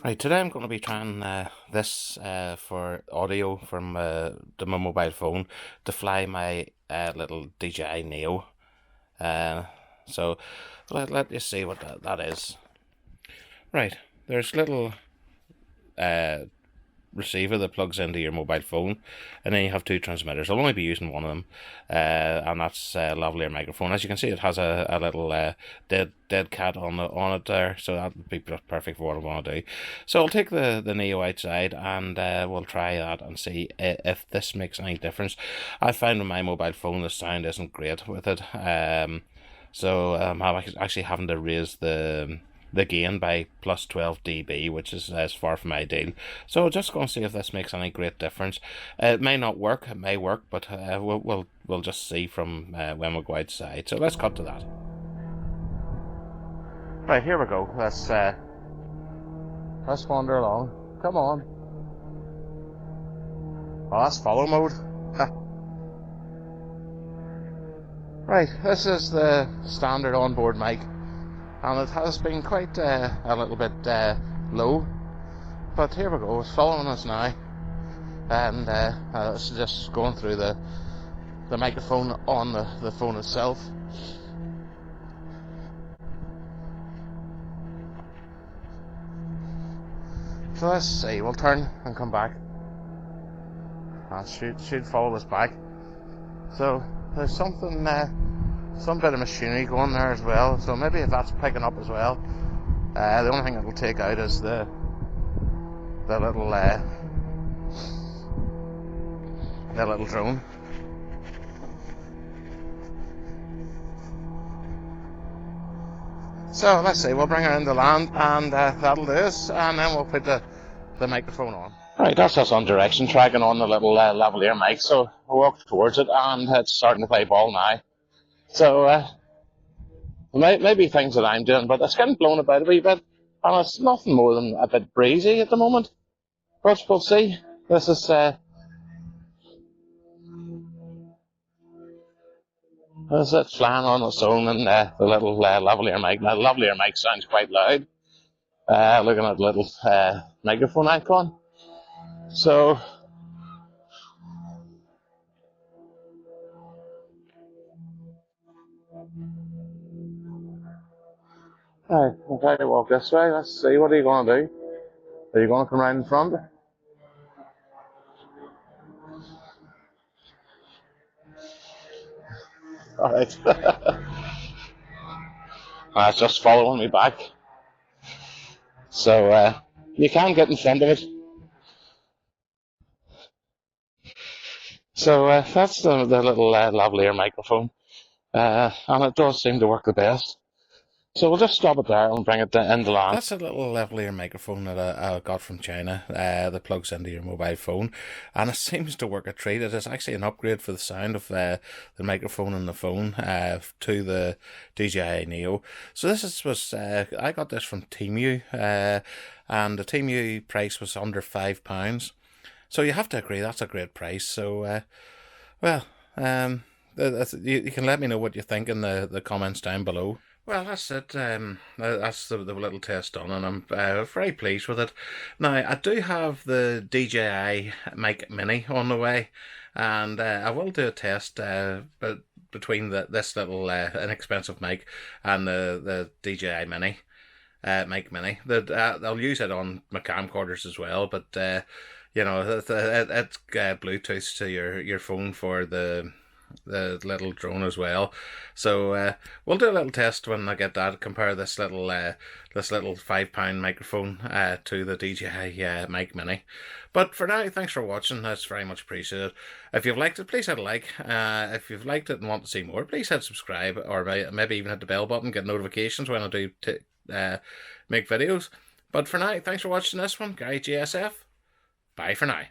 Right, today I'm going to be trying this for audio from my mobile phone to fly my little DJI Neo. Uh, so let you see what that is. Right, there's little uh, receiver that plugs into your mobile phone, and then you have two transmitters. I'll only be using one of them, and that's Lavalier microphone. As you can see, it has a little dead cat on it there, so that would be perfect for what I want to do. So I'll take the Neo outside, and we'll try that and see if this makes any difference. I found with my mobile phone the sound isn't great with it, so I'm actually having to raise the gain by plus 12 dB, which is far from ideal. So just going to see if this makes any great difference. It may not work, it may work, but we'll just see from when we go outside. So let's cut to that. Right, here we go. Let's wander along. Come on. Oh, that's follow mode. Right, this is the standard onboard mic, and it has been quite a little bit low, but here we go, it's following us now, and it's just going through the microphone on the phone itself. So let's see, we'll turn and come back, and should follow us back. So there's something, some bit of machinery going there as well, so maybe if that's picking up as well. The only thing it'll take out is the little drone. So let's see, we'll bring her into land, and that'll do us, and then we'll put the microphone on. Right, that's us on direction tracking on the little lavalier mic, so we'll walk towards it, and it's starting to play ball now. So maybe things that I'm doing, but it's getting blown about a wee bit, and it's nothing more than a bit breezy at the moment. But we'll see. This is it flying on its own, and the little lavalier mic. Now, the lavalier mic sounds quite loud. Looking at the little microphone icon. So we'll try to walk this way. Let's see. What are you going to do? Are you going to come right in front? All right. It's just following me back. So you can get in front of it. So that's the little lavalier microphone, and it does seem to work the best. So we'll just stop it there and bring it into land. That's a little lavalier microphone that I got from China that plugs into your mobile phone, and it seems to work a treat. It is actually an upgrade for the sound of the microphone on the phone to the DJI Neo. So was I got this from Temu, and the Temu price was under £5. So you have to agree that's a great price. So well, you can let me know what you think in the comments down below. Well, that's it. That's the little test done, and I'm very pleased with it. Now, I do have the DJI Mic Mini on the way, and I will do a test but between this little inexpensive mic and the DJI Mini. Mic Mini. I'll use it on my camcorders as well, but it's Bluetooth to your phone for the little drone as well. So we'll do a little test when I get that. Compare this little £5 microphone to the DJI Mic Mini. But for now, thanks for watching. That's very much appreciated. If you've liked it, please hit a like. If you've liked it and want to see more, please hit subscribe, or maybe even hit the bell button, get notifications when I do make videos. But for now, thanks for watching this one. Guy GSF. Bye for now.